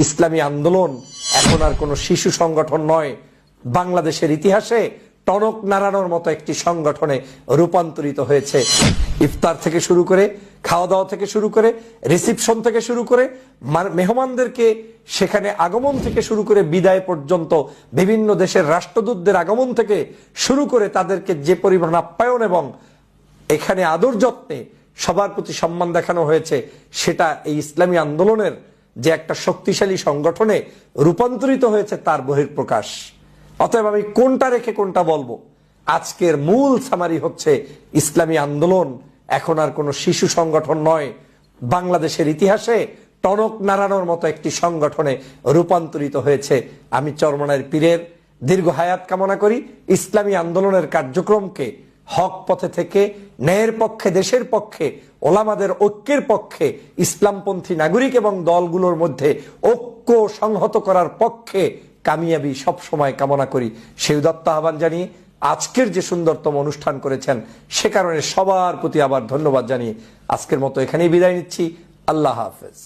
ইসলামী আন্দোলন এখন আর কোনো শিশু সংগঠন নয়, বাংলাদেশের ইতিহাসে টনক নাড়ানোর মতো একটি সংগঠনে রূপান্তরিত হয়েছে। ইফতার থেকে শুরু করে, খাওয়া দাওয়া থেকে শুরু করে, রিসিপশন থেকে শুরু করে, মেহমানদেরকে সেখানে আগমন থেকে শুরু করে বিদায় পর্যন্ত, বিভিন্ন দেশের রাষ্ট্রদূতদের আগমন থেকে শুরু করে তাদেরকে যে পরিমাণ আপ্যায়ন এবং এখানে আদর যত্নে সবার প্রতি সম্মান দেখানো হয়েছে, সেটা এই ইসলামী আন্দোলনের যে একটা শক্তিশালী সংগঠনে রূপান্তরিত হয়েছে তার বহিঃপ্রকাশ। অতএব আমি কোনটা রেখে কোনটা বলবো, আজকের মূল সামারি হচ্ছে ইসলামী আন্দোলন এখন আর কোনো শিশু সংগঠন নয়, বাংলাদেশের ইতিহাসে টনক নাড়ানোর মতো একটি সংগঠনে রূপান্তরিত হয়েছে। আমি চরমনাইর পীরের দীর্ঘ হায়াত কামনা করি। ইসলামী আন্দোলনের কার্যক্রমকে হক পথে থেকে ন্যায়ের পক্ষে, দেশের পক্ষে, ওলামাদের ঐক্যের পক্ষে, ইসলামপন্থী নাগরিক এবং দলগুলোর মধ্যে ঐক্য সংহত করার পক্ষে কামিয়াবি সব সময় কামনা করি। সেই উদাত্ত আহ্বান জানিয়ে আজকের যে সুন্দরতম অনুষ্ঠান করেছেন সে কারণে সবার প্রতি আবার ধন্যবাদ জানিয়ে আজকের মতো এখানেই বিদায় নিচ্ছি। আল্লাহ হাফেজ।